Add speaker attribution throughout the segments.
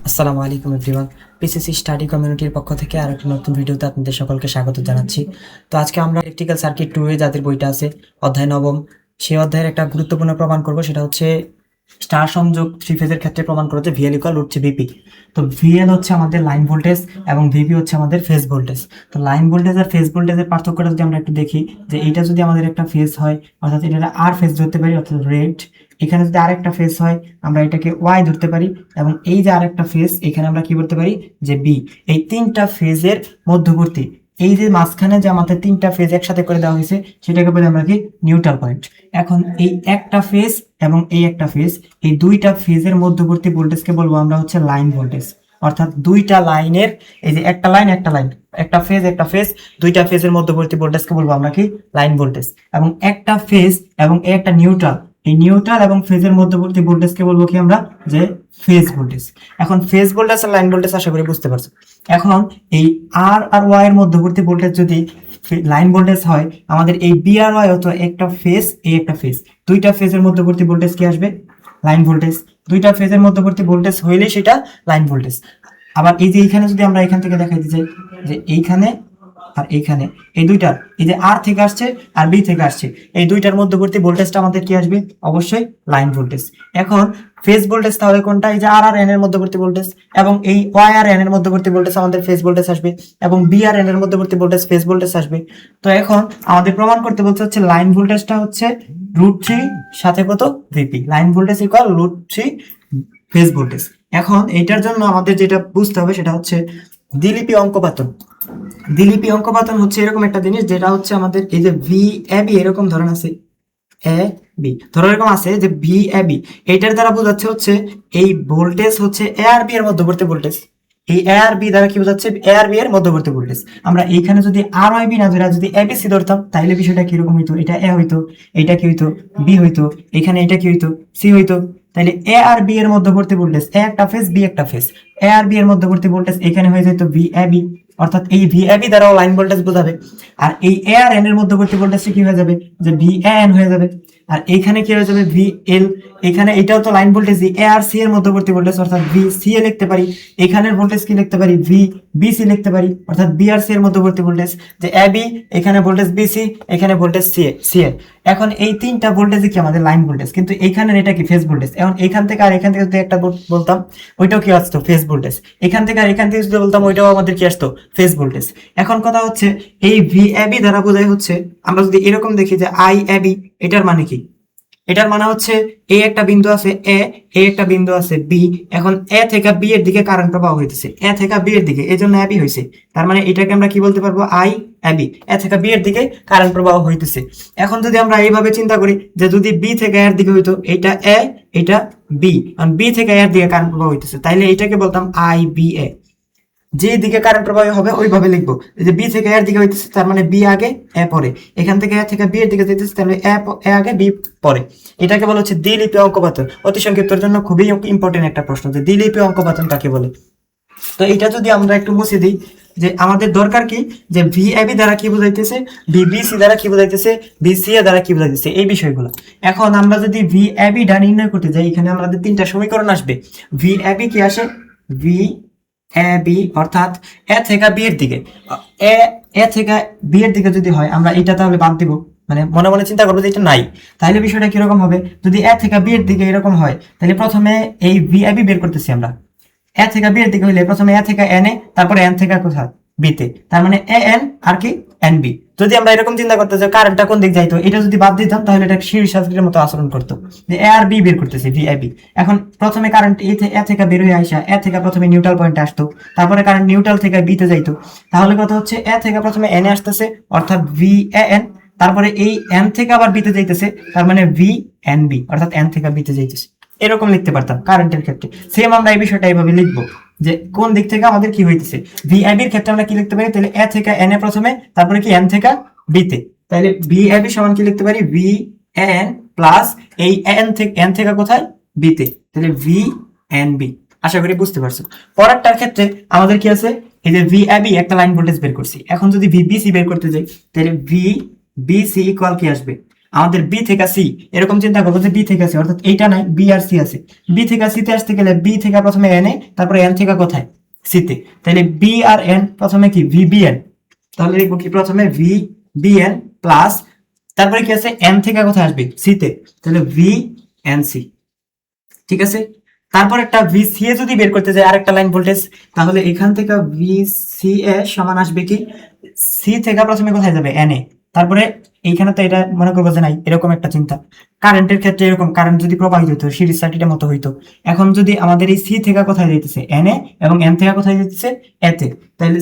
Speaker 1: আসসালামু আলাইকুম everyone. PCC study কমিউনিটির পক্ষ থেকে আরেকটি নতুন ভিডিওতে আপনাদের সকলকে স্বাগত জানাচ্ছি। তো আজকে আমরা ইলেকট্রিক্যাল সার্কিট 2 এ যাদের বইটা আছে অধ্যায় নবম, সেই অধ্যায়ের একটা গুরুত্বপূর্ণ প্রমাণ করব। সেটা হচ্ছে স্টার সংযোগ থ্রি ফেজের ক্ষেত্রে প্রমাণ করতে ভিএল ইকুয়াল হচ্ছে ভিপি। তো ভিএল হচ্ছে আমাদের লাইন ভোল্টেজ এবং ভিপি হচ্ছে আমাদের ফেজ ভোল্টেজ। তো লাইন ভোল্টেজ আর ফেজ ভোল্টেজের পার্থক্যটা যদি আমরা একটু দেখি, যে এইটা যদি আমাদের একটা ফেজ হয়, অর্থাৎ এটা আর ফেজ ধরতে পারি, অর্থাৎ রেড। এখানে যদি আরেকটা ফেজ হয় আমরা এটাকে ওয়াই ধরতে পারি, এবং এই যে আরেকটা ফেজ এখানে আমরা কি বলতে পারি যে বি। এই তিনটা ফেজের মধ্যবর্তী, এই যে মাঝখানে যে আমাদের তিনটা ফেজ একসাথে করে দেওয়া হয়েছে সেটাকে বলি আমরা কি নিউট্রাল পয়েন্ট। এখন এই একটা ফেজ এবং এই একটা ফেজ, এই দুইটা ফেজের মধ্যবর্তী ভোল্টেজকে বলবো আমরা হচ্ছে লাইন ভোল্টেজ। অর্থাৎ দুইটা লাইনের, এই যে একটা লাইন একটা লাইন, একটা ফেজ দুইটা ফেজের মধ্যবর্তী ভোল্টেজকে বলবো আমরা কি লাইন ভোল্টেজ। এবং একটা ফেজ এবং একটা নিউট্রাল, এই নিউট্রাল এবং ফেজের মধ্যবর্তী ভোল্টেজকে বলবো কি আমরা যে ফেজ ভোল্টেজ। এখন ফেজ ভোল্টেজ আর লাইন ভোল্টেজ আশা করি বুঝতে পারছো। এখন এই আর আর ওয়াই এর মধ্যবর্তী ভোল্টেজ যদি লাইন ভোল্টেজ হয়, আমাদের এই বি আর ওয়াই হতো একটা ফেজ, এই একটা ফেজ, দুইটা ফেজের মধ্যবর্তী ভোল্টেজ কি আসবে লাইন ভোল্টেজ। দুইটা ফেজের মধ্যবর্তী ভোল্টেজ হইলে সেটা লাইন ভোল্টেজ। আবার এই যে এইখানে যদি আমরা এখান থেকে দেখাইতে চাই যে এইখানে আর এইখানে, এই দুইটার, এই যে আর থেকে আসছে আর বি থেকে আসছে, এই দুইটার মধ্যবর্তী ভোল্টেজটা আমাদের কি আসবে অবশ্যই লাইন ভোল্টেজ। এখন ফেজ ভোল্টেজ তাহলে কোনটা, এই যে আর আর এন এর মধ্যবর্তী ভোল্টেজ, এবং এই ওয়াই আর এন এর মধ্যবর্তী ভোল্টেজ আমাদের ফেজ ভোল্টেজ আসবে, এবং বি আর এন এর মধ্যবর্তী ভোল্টেজ ফেজ ভোল্টেজ আসবে। তো এখন আমাদের প্রমাণ করতে বলতে হচ্ছে লাইন ভোল্টেজটা হচ্ছে √3 সাথে কত VP, line voltage equal √3 phase voltage. এখন এইটার জন্য আমাদের যেটা বুঝতে হবে সেটা হচ্ছে দ্বিলিপি অঙ্কপাতন। দ্বিলিপি অঙ্কপাতন হচ্ছে এরকম একটা জিনিস, যেটা হচ্ছে আমাদের এই যে ভি এ বি এরকম ধরন আছে, এ বি ধরো এরকম আছে যে ভি এ বি, এটার দ্বারা বোঝাচ্ছে হচ্ছে এই ভোল্টেজ হচ্ছে এ আর বি এর মধ্যবর্তী ভোল্টেজ। এই এ আর বি দ্বারা কি বোঝাচ্ছে এ আর বি এর মধ্যবর্তী ভোল্টেজ। আমরা এইখানে যদি আর ওয়াই বি না ধরে যদি এ বি সি ধরতাম তাহলে বিষয়টা কিরকম হইতো, এটা এ হইতো, এটা কি হইতো বি হইতো, এখানে এটা কি হইতো সি হইতো। তাহলে এ আর বি এর মধ্যবর্তী ভোল্টেজ, এ একটা ফেজ বি একটা ফেজ, এ আর বি এর মধ্যবর্তী ভোল্টেজ এখানে হয়ে যেত ভি এ বি, অর্থাৎ এই ভি এ বি দ্বারাও লাইন ভোল্টেজ বোঝাবে। আর এই এ আর এন এর মধ্যবর্তী ভোল্টেজটা কি হয়ে যাবে যে ভি এ এন হয়ে যাবে। আর এইখানে কি হয়ে যাবে ভি এল, এখানে এটাও তো লাইন ভোল্টেজ, এ আর সি এর মধ্যবর্তী ভোল্টেজ অর্থাৎ ভি সি এ লিখতে পারি। এখানের ভোল্টেজ কি লিখতে পারি ভি বি সি লিখতে পারি, অর্থাৎ বি আর সি এর মধ্যবর্তী ভোল্টেজ যে এ বি, এখানে ভোল্টেজ বি সি, এখানে ভোল্টেজ সি এ। এখন এই তিনটা ভোল্টেজ কি আমাদের লাইন ভোল্টেজ, কিন্তু এইখানের এটা কি ফেজ ভোল্টেজ। এখন এখান থেকে আর এখান থেকে যদি একটা বলতাম ওইটাও কি আসতো ফেজ ভোল্টেজ, এখান থেকে আর এখান থেকে যদি বলতাম ওইটাও আমাদের কি আসতো ফেজ ভোল্টেজ। এখন কথা হচ্ছে এই ভি এ বি দ্বারা বোঝায় হচ্ছে, আমরা যদি এরকম দেখি যে আই এ বি, এটার মানে কি, এটার মানে হচ্ছে এ একটা বিন্দু আছে এ, একটা বিন্দু আছে বি। এখন এ থেকে বি এর দিকে কারেন্ট প্রবাহ হইতেছে, এ থেকে বি এর দিকে, এই জন্য এবি হয়েছে। তার মানে এটাকে আমরা কি বলতে পারবো আই এবি, এ থেকে বি এর দিকে কারেন্ট প্রবাহ হইতেছে। এখন যদি আমরা এইভাবে চিন্তা করি যে যদি বি থেকে এর দিকে হইতো, এটা এ এটা বি, বি থেকে এর দিকে কারেন্ট প্রবাহ হইতেছে, তাইলে এটাকে বলতাম আই বি এ। যে দিকে কারেন্ট প্রবাহ হবে ওইভাবে লিখবো, যে বি থেকে এর দিকে হইতেছে তার মানে বি আগে এ পরে, এখান থেকে এ থেকে বি এর দিকে যেতেছে তাহলে এ আগে বি পরে। এটাকে বলা হচ্ছে দ্বিলিপি অঙ্কপাতন। অতি সংক্ষিপ্তের জন্য খুবই ইম্পর্টেন্ট একটা প্রশ্ন যে দ্বিলিপি অঙ্কপাতন কাকে বলে। তো এটা যদি আমরা একটু মুছে দিই, যে আমাদের দরকার কি যে ভি এ বি দ্বারা কি বোঝাইতেছে, ভি বি সি দ্বারা কি বোঝাইতেছে, ভি সি এ দ্বারা কি বোঝাইতেছে, এই বিষয়গুলো। এখন আমরা যদি ভি এ বি ডা নির্ণয় করতে যাই, এখানে আমাদের তিনটা সমীকরণ আসবে। ভি এ বি কি আসে, ভি এ বি অর্থাৎ এ থেকে বি এর দিকে, এ এ থেকে বি এর দিকে যদি হয় আমরা এটা তাহলে বাদ দিব, মানে মনে মনে চিন্তা করবো যে এটা নাই। তাহলে বিষয়টা কিরকম হবে, যদি এ থেকে বি এর দিকে এরকম হয় তাহলে প্রথমে এই ভি এ বি বের করতেছি আমরা। এ থেকে বি এর দিকে হইলে প্রথমে এ থেকে এন এ, তারপরে এন থেকে কোথায় বিতে, তার মানে এ এন আর কি এন বি। যদি আমরা এরকম চিন্তা করতে যে কারেন্টটা কোন দিক যাইতো, এটা যদি বাদ দিতাম তাহলে এটা শির শাস্ত্রের মতো আচরণ করতো, যে এ আর বি বের করতেছে ভি এ বি। এখন প্রথমে কারেন্ট এ থেকে বের হয়ে আসা, এ থেকে প্রথমে নিউট্রাল পয়েন্টে আসতো, তারপরে কারেন্ট নিউট্রাল থেকে বি তে যাইতো। তাহলে কথা হচ্ছে এ থেকে প্রথমে এন এ আসতেছে অর্থাৎ ভি এ এন, তারপরে এই এন থেকে আবার বিতে যাইতেছে তার মানে ভি এন বি অর্থাৎ এন থেকে বিতে যাইতেছে। এরকম লিখতে পারতাম কারেন্টের ক্ষেত্রে। সেম আমরা এই বিষয়টা এইভাবে লিখবো যে কোন দিক থেকে আমাদের কি হইতেছে। ভি এ বির ক্ষেত্রে আমরা কি লিখতে পারি, তাহলে এ থেকে এন এ প্রথমে, তারপরে কি এন থেকে বি তে, তাহলে ভি এ বি সমান কি লিখতে পারি ভি এন প্লাস এই এন থেকে কোথায় বি তে, তাহলে ভি এন বি। আশা করি বুঝতে পারছো। পরেরটার ক্ষেত্রে আমাদের কি আছে, এই যে ভি এ বি একটা লাইন ভোল্টেজ বের করছি। এখন যদি ভি বি সি বের করতে যাই তাহলে ভি বি সি ইকুয়াল কি আসবে, আমাদের বি থেকে সি, এরকম চিন্তা করবো যে বি থেকে সি, অর্থাৎ এইটা নাই, বি আর সি আছে। বি থেকে সিতে আসতে গেলে বি থেকে প্রথমে এন এ, তারপরে এন থেকে কোথায়, সিতে। তাহলে বি আর এন প্রথমে কি ভি বি এন, তাহলে লিখবো কি প্রথমে ভি বি এন প্লাস, তারপরে কি আছে এন থেকে কোথায় আসবে, সিতে, তাহলে ভি এন সি। ঠিক আছে, তারপর একটা ভি সি এ যদি বের করতে যাই আরেকটা লাইন ভোল্টেজ, তাহলে এখান থেকে ভি সি এ সমান আসবে কি, সি থেকে প্রথমে কোথায় যাবে, এন এ, তারপরে এইখানে তো এটা মনে করবো যে নাই, এরকম একটা চিন্তা। কারেন্টের ক্ষেত্রে এরকম, কারেন্ট যদি প্রবাহিত হতো সিরিজ সার্কিটের মতো হইতো। এখন যদি আমাদের এই সি থেকে কোথায় যেতেছে, এন এ, এবং এন থেকে কোথায় যেতেছে, এতে, তাহলে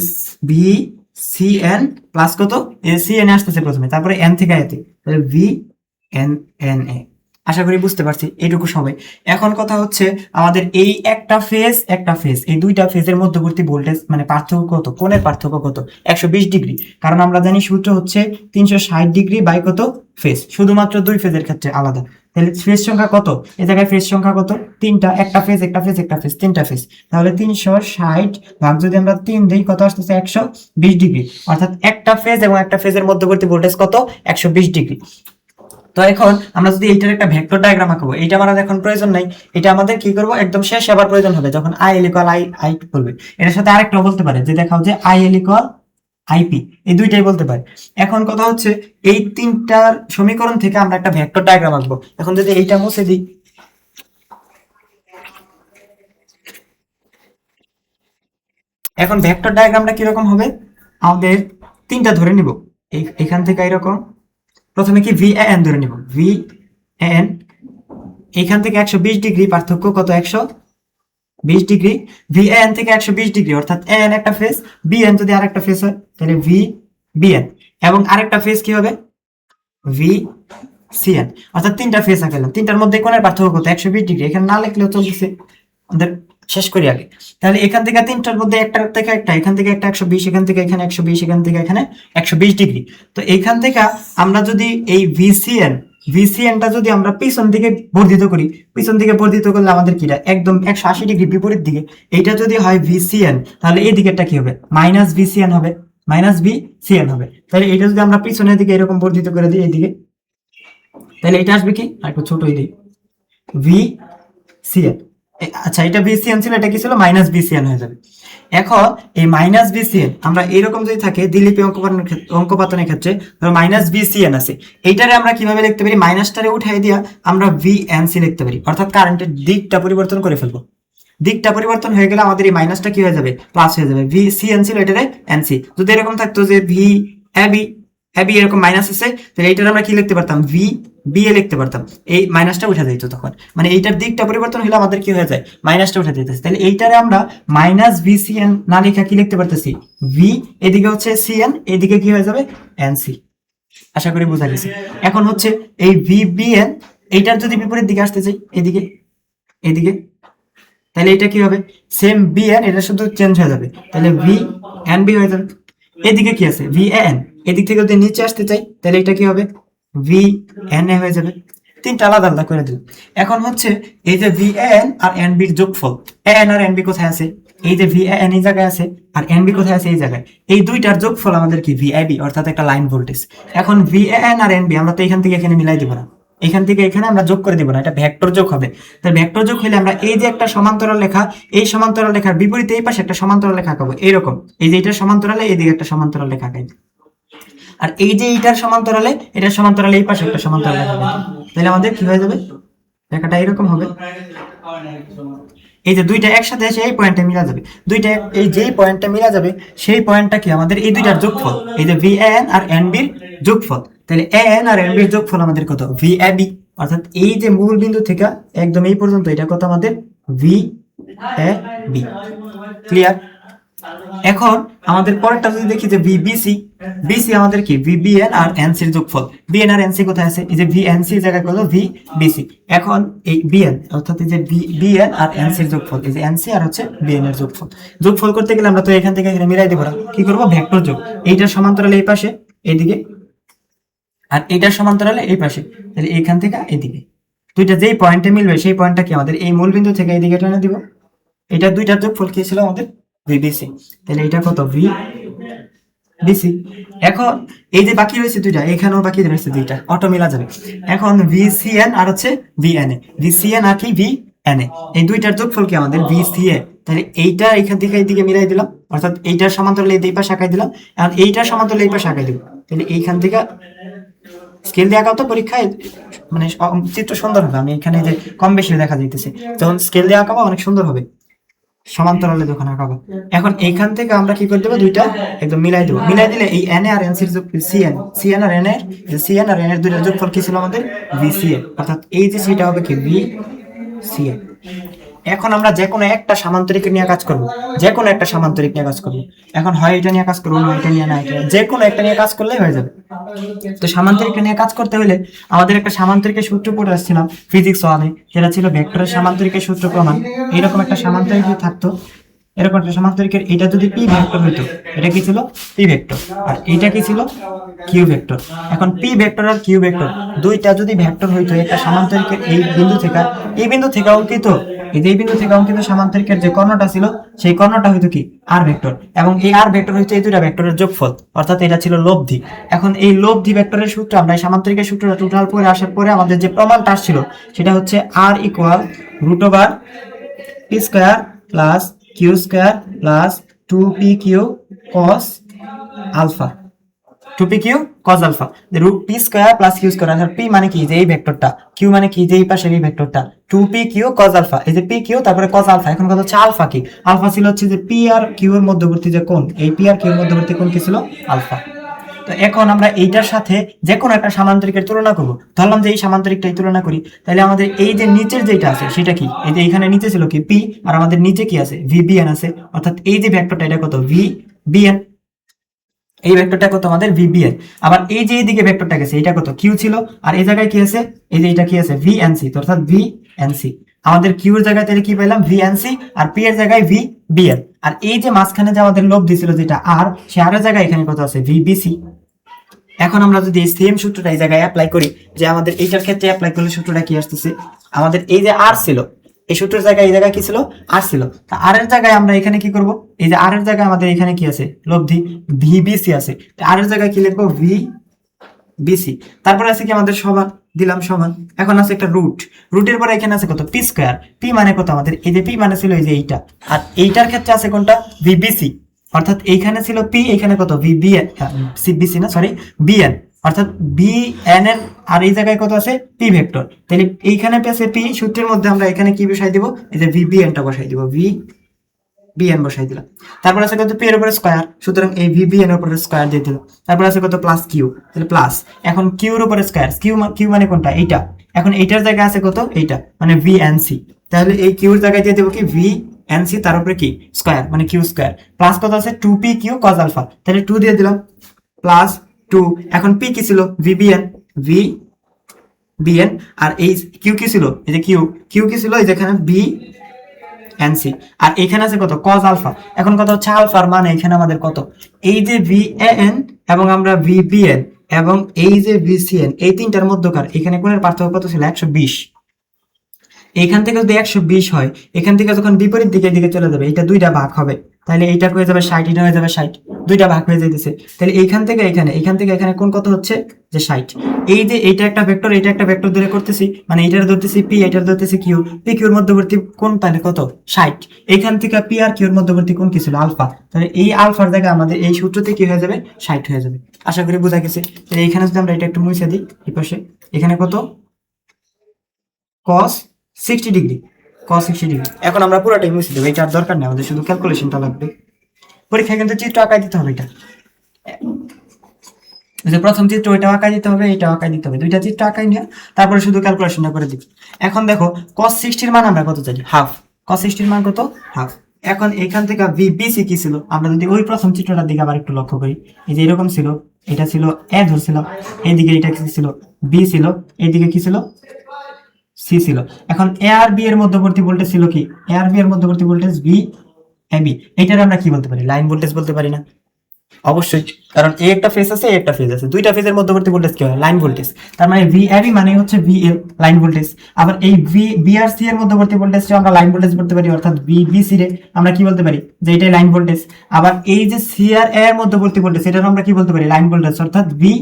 Speaker 1: ভি সি এন প্লাস কত, সি এন আসতেছে প্রথমে, তারপরে এন থেকে এতে, তাহলে ভি এন এন এ। আশা করি বুঝতে পারছি এইটুকু সবাই। এখন কথা হচ্ছে আমাদের এই একটা ফেজ এই দুইটা ফেজের মধ্যবর্তী ভোল্টেজ মানে পার্থক্য কত, কোণের পার্থক্য কত, 120 ডিগ্রি। কারণ আমরা জানি সূত্র হচ্ছে 360 ডিগ্রি বাই কত ফেজ, শুধুমাত্র দুই ফেজের ক্ষেত্রে আলাদা। তাহলে ফেজ সংখ্যা কত, এই জায়গায় ফেজ সংখ্যা কত, তিনটা, একটা ফেজ তিনটা ফেজ। তাহলে 360 ভাগ যদি আমরা 3 দিই, কত আসতেছে, 120 ডিগ্রি। অর্থাৎ একটা ফেজ এবং একটা ফেজের মধ্যবর্তী ভোল্টেজ কত, 120 ডিগ্রি। তো এখন আমরা যদি এইটার একটা ভেক্টর ডায়াগ্রাম আঁকবো, এইটা আমার এখন প্রয়োজন নাই, এটা আমাদের কি করব, একদম শেষ আবার প্রয়োজন হবে যখন I L equal I I বলবে। এটার সাথে আরেকটাও বলতে পারে যে দেখাও যে আই এল ইকুয়াল আইপি, এই দুইটাই বলতে পারে। এখন কথা হচ্ছে এই তিনটার সমীকরণ থেকে আমরা একটা ভেক্টর ডায়াগ্রাম আঁকবো। এখন যদি এইটা মুছে দিই, এখন ভেক্টর ডায়াগ্রামটা কিরকম হবে, আমাদের তিনটা ধরে নিব, এখান থেকে এরকম, প্রথমে কি ভি এন ধরে নিব, ভি এন, এখান থেকে 120 ডিগ্রি পার্থক্য কত, 120 ডিগ্রি, ভি এন থেকে 120 ডিগ্রি, অর্থাৎ এন একটা ফেজ, বি এন যদি আরেকটা ফেজ হয় তাহলে ভি বি এন, এবং আরেকটা ফেজ কি হবে, ভি সি এন। অর্থাৎ তিনটা ফেজ আঁকলাম, তিনটার মধ্যে কোণের পার্থক্য কত, 120 ডিগ্রি। এখানে না লিখলেও চলতেছে, আমাদের শেষ করি আগে। তাহলে এখান থেকে তিনটার মধ্যে একটা থেকে একটা, এখান থেকে একটা 120, এখান থেকে এখানে 120, এখান থেকে এখানে 120 ডিগ্রি। তো এইখান থেকে আমরা যদি এই ভিসিএনটা যদি আমরা পিছন দিকে বর্ধিত করি, পিছন দিকে বর্ধিত করলে আমাদের কিটা একদম 180 ডিগ্রি বিপরীত দিকে, এইটা যদি হয় ভিসিএন, তাহলে এই দিকেরটা কি হবে, মাইনাস ভিসিএন হবে, মাইনাস ভিসিএন হবে। তাহলে এটা যদি আমরা পিছনের দিকে এরকম বর্ধিত করে দিই এইদিকে, তাহলে এটা আসবে কি, একটু ছোট দিই, ভি সিএন। আচ্ছা, এটা ভিসিএন ছিল, এটা কি ছিল, মাইনাস ভিসিএন হয়ে যাবে। এখন এই মাইনাস ভিসিএন আমরা এরকম যদি থাকে দ্বিলিপি অঙ্কপাতনের ক্ষেত্রে মাইনাস ভিসিএন আছে, এইটারে আমরা কিভাবে লিখতে পারি, মাইনাসটারে উঠাই দিয়া আমরা ভিএনসি লিখতে পারি, অর্থাৎ কারেন্টের দিকটা পরিবর্তন করে ফেলবো। দিকটা পরিবর্তন হয়ে গেলে আমাদের এই মাইনাসটা কি হয়ে যাবে, প্লাস হয়ে যাবে, ভি সি এন ছিল, এটারে এনসি। যদি এরকম থাকতো যে ভি এবি এবি এরকম মাইনাস আছে, তাহলে এইটার আমরা কি লিখতে পারতাম, ভি বি এ লিখতে পারতাম, এই মাইনাসটা উঠে যেত তখন, মানে এইটার দিকটা পরিবর্তন হলে আমাদের কি হয়ে যায়, মাইনাসটা উঠে যেতেছে। তাহলে এইটারে আমরা মাইনাস ভি সি এন না লেখা কি লিখতে পারতেছি, ভি, এদিকে হচ্ছে সি এন, এদিকে কি হয়ে যাবে, এনসি। আশা করি বোঝা গেছে। এখন হচ্ছে এই ভি বি এন, এইটার যদি বিপরীত দিকে আসতে চাই, এদিকে এদিকে, তাহলে এটা কি হবে, সেম বি এন, এটা শুধু চেঞ্জ হয়ে যাবে, তাহলে ভি এন বি হয়ে যাবে। এদিকে কি আছে, ভি এন, এদিক থেকে যদি নিচে আসতে চাই তাহলে এটা কি হবে, ভি এন এ হয়ে যাবে। তিনটা আলাদা আলাদা করে দিল। এখন হচ্ছে এই যে ভি এন আর এন বির যোগফল, এন আর এন বি কোথায় আছে, এই যে ভি এন এই জায়গায় আছে আর এন বি কোথায় আছে এই জায়গায়, এই দুইটার যোগফল আমাদের কি, ভি আই বি, অর্থাৎ একটা লাইন ভোল্টেজ। এখন ভি এন আর এন বি আমরা তো এখান থেকে এখানে মিলাই দিব না, এখান থেকে এখানে আমরা যোগ করে দিব না, এটা ভেক্টর যোগ হবে। তাই ভেক্টর যোগ হলে আমরা এই যে একটা সমান্তরাল লেখা, এই সমান্তরাল লেখার বিপরীতে এই পাশে একটা সমান্তরাল লেখা আঁকাবো, এরকম, এই যে এটা সমান্তরালে এইদিকে একটা সমান্তরাল লেখা আঁকাইবো, আর এই যে এইটার সমান্তরালে এটার সমান্তরালে এই পাশে একটা সমান্তরাল লেখা আঁকাইবো। তাহলে আমাদের কি হয়ে যাবে, লেখাটা এরকম হবে, এই যে দুইটা একসাথে এসে এই পয়েন্টে মিলা যাবে, দুইটা এই যেই পয়েন্টটা মিলা যাবে সেই পয়েন্টটা কি আমাদের এই দুইটার যোগফল, এই যে ভি এন আর এন বির যোগফল। তাহলে এন আর এন বির যোগফল আমাদের কত, ভি এ বি, অর্থাৎ এই যে মূল বিন্দু থেকে একদম এই পর্যন্ত এটা কত আমাদের, ভি এ বি। ক্লিয়ার? এখন আমাদের পরেরটা যদি দেখি যে বিসি, বিসি আমাদের কি, ভিবিএন আর এনসির যোগফল। বিএন আর এনসি কোথায় আছে, এই যে ভিএনসি জায়গায় কত, ভি বিসি। এখন এই বিএন অর্থাৎ এই যে বিএন আর এনসির যোগফল, এই যে এনসি আর হচ্ছে বিএন এর যোগফল। যোগফল করতে গেলে আমরা তো এখান থেকে এখানে মিলাই দেবো না, কি করবো, ভেক্টর যোগ। এইটার সমান্তরালে এই পাশে এইদিকে, আর এইটার সমান্তরালে এই পাশে, তাহলে এইখান থেকে এইদিকে দুইটা যেই পয়েন্টে মিলবে সেই পয়েন্টটা কি আমাদের এই মূল বিন্দু থেকে এইদিকে টেনে দিব। এটা দুইটার যোগফল কি ছিল আমাদের, ভিবিসি। তাহলে এটা কত, ভি বিসি। এখন এই যে বাকি রয়েছে দুইটা, এখানেও বাকি রয়েছে দুইটা, অটো মিলা যাবে। এখন ভিসিএন আর হচ্ছে ভিএনএ, ভিসিএন আর কি ভিএনএ, এই দুইটার যোগফল কি আমাদের ভিসিএ। তাহলে এইটা এখান থেকে এইদিকে মিলাই দিলাম, অর্থাৎ এইটার সমান্তরালে এই পাশে আঁকাই দিলাম, আর এইটার সমান্তরালে এই পাশে আঁকাই দিব। তাহলে এইখান থেকে স্কেল দিয়ে আঁকাও তো পরীক্ষায় মানে চিত্র সুন্দর হবে। আমি এখানে যে কম বেশি দেখা যাইতেছে, যখন স্কেল দিয়ে আঁকাবো অনেক সুন্দর হবে, সমান্তরালে যখন আঁকাবো। এখন এইখান থেকে আমরা কি করে দেবো, দুইটা একদম মিলাই দেবো। মিলাই দিলে এই এন এ আর এন সির যোগ সিএন, সিএন আর এন এর, সিএন আর এন এর দুইটা যোগফল কি ছিল আমাদের ভিসিএ, অর্থাৎ এই যে সিটা হবে কি ভি সিএ। এখন আমরা যে কোনো একটা সামান্তরিক নিয়ে কাজ করব, যে কোনো একটা সামান্তরিক নিয়ে কাজ করব। এখন হয় এটা নিয়ে কাজ করবো, না এটা নিয়ে, না এটা, যে কোনো একটা নিয়ে কাজ করলেই হয়ে যাবে। তো সামান্তরিক নিয়ে কাজ করতে হলে আমাদের একটা সামান্তরিকের সূত্র পড়ে আসছিলাম ফিজিক্স ওয়ানে, যেটা ছিল ভেক্টরের সামান্তরিকের সূত্র প্রমাণ। এইরকম একটা সামান্তরিক থাকতো, এরকম একটা সামান্তরিকের, এটা যদি পি ভেক্টর হইতো, এটা কি ছিল পি ভেক্টর, আর এটা কি ছিল কিউ ভেক্টর। এখন পি ভেক্টর আর কিউ ভেক্টর দুইটা যদি ভেক্টর হইতো একটা সামান্তরিকের এই বিন্দু থেকে, এই বিন্দু থেকে অঙ্কিত, এই যে এই বিন্দু থেকে অঙ্কিত সামান্তরিকের যে কর্ণটা ছিল, সেই কর্ণটা হইতো কি আর ভেক্টর, এবং এই আর ভেক্টর হইতো এই দুইটা ভেক্টরের যোগফল, অর্থাৎ এটা ছিল লব্ধি। এখন এই লব্ধি ভেক্টরের সূত্র আমরা এই সামান্তরিকের সূত্রটা টোটাল পরে আসার পরে আমাদের যে প্রমাণটা আসছিল সেটা হচ্ছে R equal root over P square plus Q square plus 2pq cos alpha, 2pq cos alpha. Root P square plus Q square, আর পি মানে কি যে এই ভেক্টরটা, কিউ মানে কি যে এই পাশের এই ভেক্টরটা, 2pq cos আলফা, এই যে pq তারপরে cos আলফা। এখন কথা হচ্ছে আলফা কি, আলফা ছিল হচ্ছে যে পি আর কিউ এর মধ্যবর্তী যে কোণ, এই পি আর কিউ এর মধ্যবর্তী কোণ কি ছিল আলফা। তো এখন আমরা এইটার সাথে যে কোনো একটা সামান্তরিকের তুলনা করব, ধরলাম যে এই সামান্তরিকটাই তুলনা করি, তাহলে আমাদের এই যে নিচের যেটা আছে সেটা কি, এই যে এখানে নিচে ছিল কি পি, আর আমাদের নিচে কি আছে ভিবিএন আছে, অর্থাৎ এই যে ভেক্টরটা এটা কত ভিবিএন, এই ভেক্টরটা কত আমাদের ভিবিএন। আবার এই যে এইদিকে ভেক্টরটা গেছে এটা কত কিউ ছিল, আর এই জায়গায় কি আছে, এই যে এটা কি আছে ভিএনসি, অর্থাৎ ভিএনসি। আমাদের কিউ এর জায়গায় তাহলে কি পেলাম ভিএনসি, আর পি এর জায়গায় ভিবিএন, আর এই যে মাঝখানে যে আমাদের লব্ধি ছিল যেটা আর, সে আর এর জায়গায় এখানে কত আছে ভিবিসি। এখন আমরা যদি এই সেম সূত্রটা এই জায়গায় অ্যাপ্লাই করি, যে আমাদের এইটার ক্ষেত্রে অ্যাপ্লাই করলে সূত্রটা কি আসতেছে, আমাদের এই যে আর ছিল, এই সূত্রের জায়গায় এই জায়গায় কি ছিল আর ছিল, তা আর এর জায়গায় আমরা এখানে কি করব, এই যে আর এর জায়গায় আমাদের এখানে কি আছে লব্ধি ভিবিসি আছে, আর এর জায়গায় কি লিখবো ভিবিসি। তারপরে আছে কি আমাদের সমান, দিলাম সমান। এখন আছে একটা রুট, রুটের পরে এখানে আছে কত পি স্কয়ার, পি মানে কত আমাদের এই যে পি মানে ছিল এই যে এইটা, আর এইটার ক্ষেত্রে আছে কোনটা ভিবিসি, অর্থাৎ এইখানে ছিল পি, এখানে কত ভিবিএন, সিবিসি না সরি বিএন, অর্থাৎ বিএন এর, আর এই জায়গায় কত আছে পি ভেক্টর। তাহলে এইখানে পেছে পি, সূত্রের মধ্যে আমরা এখানে কি বসাই দিব, এই যে ভিবিএন টা বসাই দিব, বিএন বসাই দিলাম। তারপর আছে কত পি এর উপরে স্কয়ার, সুতরাং এই ভিবিএন এর উপরে স্কয়ার দিয়ে দিলাম। তারপর আছে কত প্লাস কিউ, তাহলে প্লাস, এখন কিউ এর উপরে স্কয়ার, কিউ মানে কোনটা এইটা, এখন এইটার জায়গায় আছে কত এইটা মানে ভিএনসি, তাহলে এই কিউ এর জায়গায় দিয়ে দেব কি ভিএনসি, তার উপরে কি স্কয়ার মানে কিউ স্কয়ার, প্লাস কত আছে 2pq cos আলফা, তাহলে 2 দিয়ে দিলাম প্লাস 2। এখন পি কি ছিল ভিবিএন, আর এই কিউ কি ছিল, এই যে কিউ কি ছিল এই যেখানে বি এনসি, আর এখানে আছে কত cos আলফা। এখন কত হচ্ছে আলফার মানে এখানে আমাদের কত, এই যে ভিএন এবং আমরা ভিবিএন এবং এই যে ভিসিএন, এই তিনটার মধ্যকার এখানে কোণের পার্থক্য কত ছিল 120। এইখান থেকে যদি 120 হয়, এখান থেকে যখন বিপরীত দিকে চলে যাবে, এটা দুইটা ভাগ হবে, তাহলে এইটা হয়ে যাবে 60, এটা হয়ে যাবে 60, দুইটা ভাগ হয়ে যাইতেছে। তাহলে এইখান থেকে এখানে কোন কত হচ্ছে যে 60। এই যে এইটা একটা ভেক্টর, এটা একটা ভেক্টর ধরে করতেছি, মানে এইটার ধরতেছি পি, এটার ধরতেছি কিউ, পি কিউর মধ্যবর্তী কোণ তাহলে কত 60। এইখান থেকে পি আর কিউর মধ্যবর্তী কোণ কি ছিল আলফা, তাহলে এই আলফার জায়গায় আমাদের এই সূত্রতে কি হয়ে যাবে 60 হয়ে যাবে। আশা করি বোঝা গেছে। তাহলে এইখানে যদি আমরা এটা একটু মুছে দিই, এই পাশে এখানে কত cos 60 ডিগ্রি, cos 60 ডিগ্রি। এখন আমরা পুরোটাই মুছে দেবো, এটা আর দরকার নেই, আমাদের শুধু ক্যালকুলেশনটা লাগবে। পরীক্ষায় কিন্তু চিত্র আঁকাই দিতে হবে, এটা যে প্রথম চিত্র ওইটা আঁকাই দিতে হবে, এটা আঁকাই দিতে হবে, দুইটা চিত্র আঁকাই নিয়ে তারপরে শুধু ক্যালকুলেশনটা করে দিবি। এখন দেখো cos 60 এর মান আমরা কত জানি হাফ, cos 60 এর মান কত হাফ। এখন এখান থেকে ভিবিসি কি ছিল, আমরা যদি ওই প্রথম চিত্রটার দিকে আবার একটু লক্ষ্য করি, এই যে এরকম ছিল, এটা ছিল এ ধরছিলাম, এইদিকে এটা কি ছিল বি ছিল, এইদিকে কি ছিল সি ছিল। এখন এ আর বি এর মধ্যবর্তী ভোল্টেজ ছিল কি, এ আর বি এর মধ্যবর্তী ভোল্টেজ ভি এ বি, এইটার আমরা কি বলতে পারি লাইন ভোল্টেজ বলতে পারি না। অবশ্যই, কারণ এ একটা ফেজ আছে, এ একটা ফেজ আছে, দুইটা ফেজের মধ্যবর্তী ভোল্টেজ কি হয়? Line voltage. তার মানে ভি এবি মানে হচ্ছে ভিএল, লাইন ভোল্টেজ। আবার এই বিআরসি এর মধ্যবর্তী ভোল্টেজকে আমরা লাইন ভোল্টেজ বলতে পারি, অর্থাৎ বিবিসি রে আমরা কি বলতে পারি? যে এটাই লাইন ভোল্টেজ। আবার এই যে সি আর এ এর মধ্যবর্তী ভোল্টেজ, এটা আমরা কি বলতে পারি? লাইন ভোল্টেজ, অর্থাৎ ভি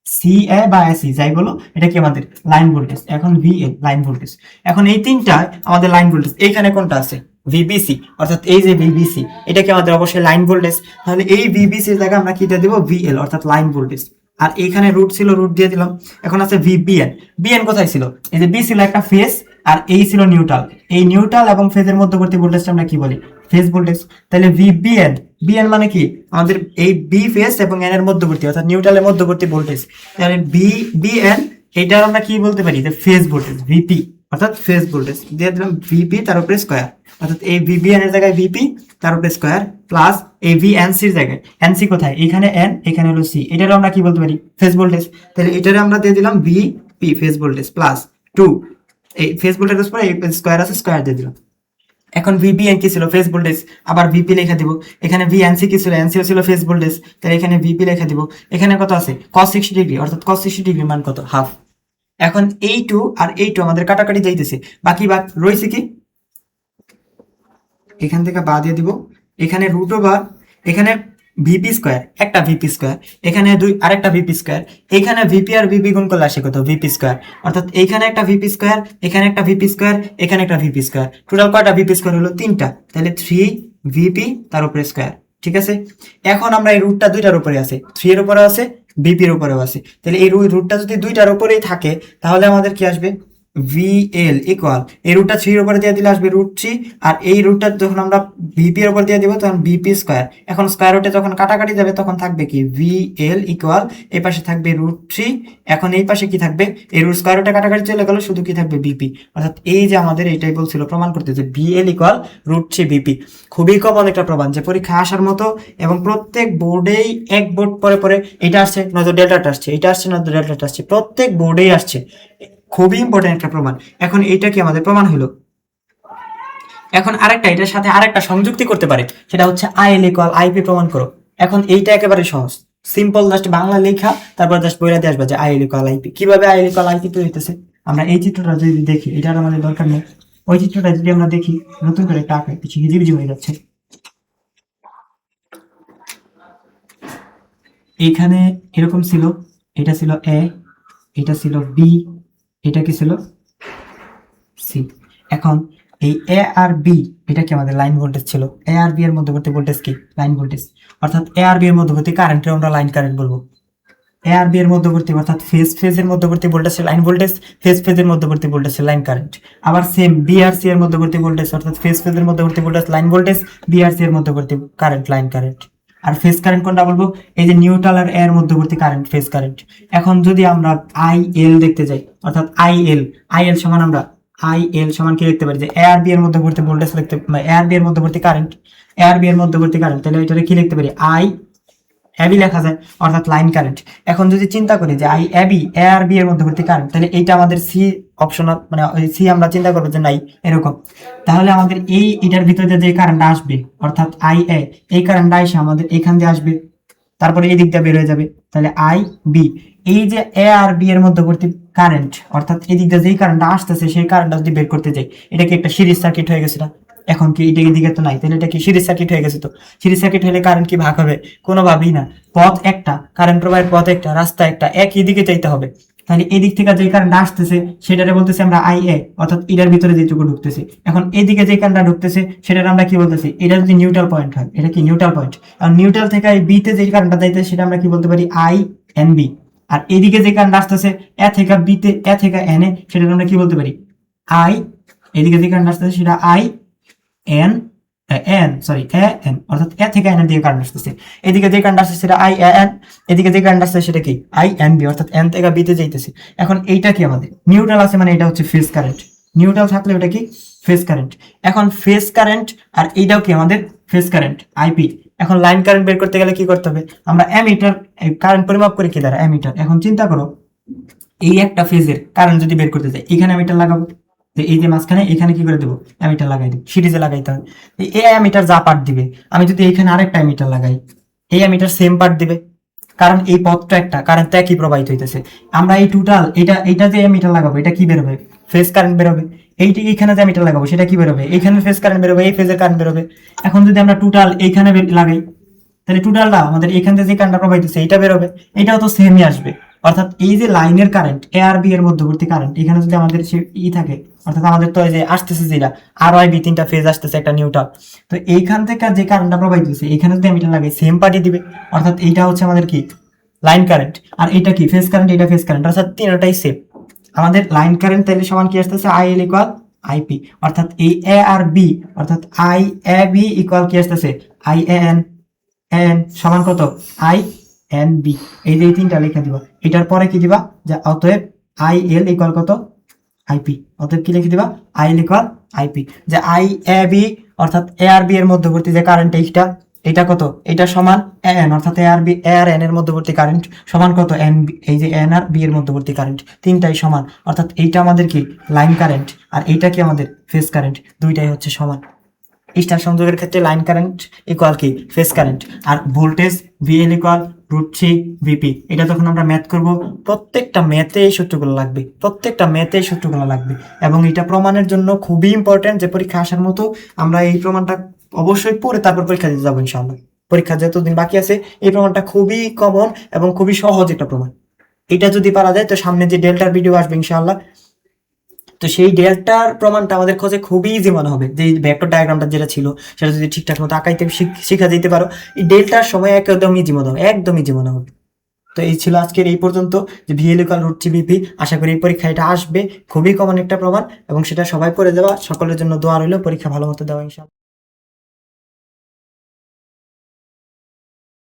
Speaker 1: সি এ বা এসি যাই বলো, এটা কি আমাদের লাইন ভোল্টেজ। এখন ভিএল লাইন ভোল্টেজ। এখন এই তিনটা আমাদের লাইন ভোল্টেজ। এইখানে কোনটা আছে? ভিবিসি, অর্থাৎ এই যে ভিবিসি, এটা কি আমাদের অবশ্যই লাইন ভোল্টেজ। তাহলে এই ভিবিসির জায়গায় আমরা কি দিয়ে দিব? ভিএল, অর্থাৎ লাইন ভোল্টেজ। আর এইখানে রুট ছিল, রুট দিয়ে দিলাম। এখন আছে ভিবিএন। বিএন কোথায় ছিল? এই যে বি ছিল একটা ফেজ, আর এই ছিল নিউট্রাল। এই নিউট্রাল এবং ফেজের মধ্যবর্তী ভোল্টেজটা আমরা কি বলি? Phase voltage. তাহলে ভিবিএন, বিএন মানে কি? আমাদের এই বি ফেজ এবং এন এর মধ্যবর্তী, অর্থাৎ নিউট্রালের মধ্যবর্তী ভোল্টেজ। তাহলে বিএন, এটার আমরা কি বলতে পারি? যে ফেজ ভোল্টেজ, ভিপি, অর্থাৎ ফেজ ভোল্টেজ। দিয়ে দিলাম ভিপি তার উপরে স্কয়ার, অর্থাৎ এই ভিবিএন এর জায়গায় ভিপি তার উপরে স্কয়ার, প্লাস এই ভিএনসি এর জায়গায়, এনসি কোথায়? এখানে এন, এখানে হলো সি, এটারও আমরা কি বলতে পারি? Phase voltage. তাহলে এটারে আমরা দিয়ে দিলাম ভিপি ফেজ ভোল্টেজ প্লাস 2, এই ফেজ ভোল্টেজের উপরে এই স্কয়ার আছে, স্কয়ার দিয়ে দিলাম। এখন ভিবিএন কি ছিল? Phase voltage. আবার ভিপি লেখা দিব। এখানে ভিএনসি কি ছিল? এনসিও ছিল ফেজ ভোল্টেজ। তাহলে এখানে ভিপি লেখা দিব। এখানে কত আছে? cos 60 ডিগ্রি, অর্থাৎ cos 60 ডিগ্রি মান কত? হাফ। এখন এই টু আর এই টু আমাদের কাটাকাটি যাইতেছে, বাকি বাদ রয়েছে কি? এখান থেকে বাদ দিয়ে দিব। এখানে রুট ওভার, এখানে ভিপি স্কয়ার, একটা ভিপি স্কয়ার, এখানে দুই আরেকটা ভিপি স্কয়ার, এখানে ভিপি আর ভিপি গুণ করলে আসে কত? VP square. অর্থাৎ এখানে একটা ভিপি স্কয়ার, এখানে একটা ভিপি স্কয়ার, এখানে একটা ভিপি স্কয়ার, টোটাল কয়টা ভিপি স্কয়ার হলো? 3টা। তাহলে 3 ভিপি তার উপরে স্কয়ার। ঠিক আছে। এখন আমরা এই রুটটা দুইটার উপরে আছে, 3 এর উপরে আছে, ভিপির উপরেও আছে। তাহলে এই রুটটা যদি দুইটার উপরেই থাকে, তাহলে আমাদের কি আসবে? ভিএল ইকুয়াল, এই রুটটা 3 এর উপরে দিয়ে দিলে আসবে √3, আর এই রুটটা যখন আমরা ভিপি এর উপর দিয়ে দিব তখন ভিপি স্কয়ার। এখন স্কয়ার রুটে যখন কাটাকাটি যাবে তখন থাকবে কি? ভিএল ইকুয়াল, এই পাশে থাকবে √3, এখন এই পাশে কি থাকবে? এই রুট স্কয়ার রুটে কাটাকাটি চলে গেল, শুধু কি থাকবে? ভিপি। অর্থাৎ এই যে আমাদের এটাই বলছিল প্রমাণ করতে, যে ভিএল ইকুয়াল √3 ভিপি। খুবই কমন একটা প্রমাণ, যে পরীক্ষা আসার মতো, এবং প্রত্যেক বোর্ডেই এক বোর্ড পরে পরে এটা আসছে, নয়তো ডেল্টাটা আসছে, এটা আসছে নয়তো ডেল্টাটা আসছে, প্রত্যেক বোর্ডেই আসছে। খুবই ইম্পর্টেন্ট একটা প্রমাণ। এখন এইটা কি আমাদের প্রমাণ হলো। এখন আরেকটা, এটার সাথে আরেকটা সংযুক্তি করতে পারে, সেটা হচ্ছে আইএল ইকুয়াল আইপি প্রমাণ করো। এখন এইটা একেবারে সহজ, সিম্পল, জাস্ট বাংলা লেখা, তারপর জাস্ট বইটা দিয়ে আসবে যে আইএল ইকুয়াল আইপি। কিভাবে আইএল ইকুয়াল আইপি তৈরি হইতেছে? আমরা এই চিত্রটা যদি দেখি, এটার আমাদের দরকার নেই, ওই চিত্রটা যদি আমরা দেখি, নতুন করে একটা আঁকা, কিছু হিজিবিজি হয়ে যাচ্ছে। এইখানে এরকম ছিল, এটা ছিল এ, এটা ছিল বি, এটা কি ছিল? সি। এখন এই এ আর বি, এটা কি আমাদের লাইন ভোল্টেজ ছিল। এ আর বি এর মধ্যবর্তী ভোল্টেজ কি? Line voltage. অর্থাৎ এ আর বি এর মধ্যবর্তী কারেন্টকে আমরা লাইন কারেন্ট বলবো। এ আর বি এর মধ্যবর্তী, অর্থাৎ ফেজের মধ্যবর্তী ভোল্টেজ লাইন ভোল্টেজ, ফেজের মধ্যবর্তী ভোল্টেজ লাইন কারেন্ট। আবার সেম বি আর সি এর মধ্যবর্তী ভোল্টেজ, অর্থাৎ ফেজের মধ্যবর্তী ভোল্টেজ লাইন ভোল্টেজ, বি আর সি এর মধ্যবর্তী কারেন্ট লাইন কারেন্ট। আর ফেজ কারেন্ট কোনটা বলবো? এই যে নিউট্রাল আর এর মধ্যবর্তী কারেন্ট, ফেজ কারেন্ট। এখন যদি আমরা আই এল দেখতে যাই, অর্থাৎ আই এল সমান আমরা সমান কি লিখতে পারি? যে এ আর বি এর মধ্যবর্তী ভোল্টেজ লিখতে, এ আর বি এর মধ্যবর্তী কারেন্ট, এ আর বি এর মধ্যবর্তী কারেন্ট, তাহলে এটাকে কি লিখতে পারি? আই এবি লেখা যায়, অর্থাৎ লাইন কারেন্ট। এখন যদি চিন্তা করি যে আই এবি এ আর বি এর মধ্যবর্তী কারেন্ট, তাহলে এইটা আমাদের সি অপশনাল, মানে সি আমরা চিন্তা করবো যে নাই এরকম। তাহলে আমাদের এটার ভিতরে যে কারেন্ট আসবে, অর্থাৎ আই এ, এই কারেন্ট এসে আমাদের এখান দিয়ে আসবে, তারপরে এই দিক দিয়ে বের হয়ে যাবে। তাহলে আই বি, এই যে এ আর বি এর মধ্যবর্তী কারেন্ট, অর্থাৎ এই দিক দিয়ে যেই কারেন্ট আসতেছে সেই কারেন্টটা যদি বের করতে যাই, এটা কি একটা সিরিজ সার্কিট হয়ে গেছে না? এখন কি এটা এদিকে তো নাই, তাহলে এটা কি সিরিজ সার্কিট হয়ে গেছে? তো সিরিজ সার্কিট হলে কারেন্ট কি ভাগ হবে? কোনোভাবেই না। পথ একটা, কারেন্ট প্রবাহের পথ একটা, রাস্তা একটা, একই দিকে চাইতে হবে। তাহলে এই দিক থেকে যে কারেন্ট আসতেছে সেটারে বলতেছি আমরা আই এ, অর্থাৎ এটার ভিতরে যেটুকু ঢুকতেছে। এখন এইদিকে যে কারেন্টটা ঢুকতেছে সেটার আমরা কি বলতেছি? এটা যদি নিউট্রাল পয়েন্ট হয়, এটা কি নিউট্রাল পয়েন্ট। আর নিউট্রাল থেকে এই বি তে যে কারেন্টটা যাইতেছে সেটা আমরা কি বলতে পারি? I N B. আর এইদিকে যে কারেন্ট আসতেছে এ থেকে বি তে, এ থেকে এন এ, সেটা আমরা কি বলতে পারি? আই, এদিকে যে কারেন্ট আসতেছে সেটা আই এন এন, অর্থাৎ এ থেকে এন এর দিকে কারেন্ট আসতেছে। এদিকে যে কারেন্ট আসছে সেটা আই এন, এদিকে যে কারেন্ট আসছে সেটা কি? আই এন বি, অর্থাৎ এন থেকে বি তে যাইতেছে। এখন এইটা কি আমাদের নিউট্রাল আছে, মানে এটা হচ্ছে ফেজ কারেন্ট। নিউট্রাল থাকলে ওটা কি? Phase current. এখন ফেজ কারেন্ট আর এইটাও কি আমাদের? Phase current, IP. এখন লাইন কারেন্ট বের করতে গেলে কি করতে হবে? আমরা অ্যামিটার, কারেন্ট পরিমাপ করি কি দ্বারা? অ্যামিটার। এখন চিন্তা করো, এই একটা ফেজের কারেন্ট যদি বের করতে চাই, এখানে অ্যামিটার লাগাবো, এই যে মাঝখানে এখানে কি করে দেবো? অ্যামিটার লাগাই দেবো, সিরিজে লাগাইতে হবে। এই অ্যামিটার যা পাঠ দিবে, আমি যদি এখানে আরেকটা অ্যামিটার লাগাই, এই অ্যামিটার সেম পার্ট দিবে, কারণ এই পথটা একটা কারেন্ট তো একই প্রবাহিত হইতেছে। আমরা এই টোটাল এটা যে অ্যামিটার লাগাবো এটা কি বেরোবে? ফেজ কারেন্ট বেরোবে। এইটি এখানে যে অ্যামিটার লাগাবো সেটা কি বেরোবে? এইখানে ফেজ কারেন্ট বেরোবে, এই ফেজের কারেন্ট বেরোবে। এখন যদি আমরা টোটাল এইখানে লাগাই, তাহলে টোটালটা আমাদের এখান থেকে যে কারেন্টটা প্রবাহিত হচ্ছে এটা বেরোবে, এটাও তো সেমই আসবে। অর্থাৎ এই যে লাইনের কারেন্ট এ আর বি এর মধ্যবর্তী কারেন্ট, এখানে যদি আমাদের থাকে, অর্থাৎ আমাদের তো এই যে আসতেছে যেটা আর ওয়াই বি তিনটা ফেজ আসতেছে একটা নিউট্রাল, তো এইখান থেকে যে কারেন্টটা প্রবাহিত হচ্ছে এখানে যদি আমি এটা লাগাই সেম পার্টি দিবে। অর্থাৎ এইটা হচ্ছে আমাদের কি লাইন কারেন্ট, আর এটা কি ফেজ কারেন্ট, এটা ফেজ কারেন্ট, অর্থাৎ তিনটাই সেম। আমাদের লাইন কারেন্ট তাহলে সমান কি আসতেছে? I L equal IP. অর্থাৎ এই এ আর বি, অর্থাৎ আই এ বি ইকুয়াল কি আসতেছে? আই এ এন, এন সমান কত? I N B. এই যে এই তিনটা লিখে দিবা, এটার পরে কি দিবা? যে অতএব আই এল ইকুয়াল কত? আইপি। অতএব কি লিখে দিবা? I L equal IP. যে আই এ বি অর্থাৎ এ আর বি এর মধ্যবর্তী যে কারেন্ট এইটা, এটা কত? এটা সমান এন, অর্থাৎ এ আর বি এ আর এন এর মধ্যবর্তী কারেন্ট সমান কত? এন। এই যে এন আর বি এর মধ্যবর্তী কারেন্ট তিনটাই সমান, অর্থাৎ এইটা আমাদের কি লাইন কারেন্ট, আর এইটা কি আমাদের ফেজ কারেন্ট, দুইটাই হচ্ছে সমান। স্টার সংযোগের ক্ষেত্রে লাইন কারেন্ট ইকুয়াল কি ফেজ কারেন্ট, আর ভোল্টেজ ভিএল ইকুয়াল √3 ভিপি। এটা যখন আমরা ম্যাথ করব প্রত্যেকটা ম্যাথে এই সূত্রগুলো লাগবে, প্রত্যেকটা ম্যাথে এই সূত্রগুলো লাগবে। এবং এটা প্রমাণের জন্য খুবই ইম্পর্টেন্ট যে পরীক্ষা আসার মতো আমরা এই প্রমাণটা অবশ্যই পড়ে তারপর পরীক্ষা দিতে যাবো ইনশাআল্লাহ। পরীক্ষা যতদিন বাকি আছে এই প্রমাণটা খুবই কমন এবং খুবই সহজ একটা প্রমাণ। এটা যদি পারা যায় তো সামনে যে ডেল্টার ভিডিও আসবে ইনশাআল্লাহ, তো সেই ডেল্টার প্রমাণটা আমাদের খোঁজে খুবই ইজি মনে হবে। যে ভেক্টর ডায়াগ্রামটা যেটা ছিল সেটা যদি ঠিকঠাক মতো আঁকাইতে শিখা যেতে পারো, এই ডেল্টার সময় একদম ইজি মনে হবে, একদম ইজি মনে হবে। তো এই ছিল আজকের এই পর্যন্ত, যে ভিএল ইকুয়াল √3 ভিপি। আশা করি এই পরীক্ষা এটা আসবে, খুবই কমন একটা প্রমাণ, এবং সেটা সবাই পড়ে দেওয়া। সকলের জন্য দোয়া রইল, পরীক্ষা ভালো মতো দেওয়া ইনশাআল্লাহ।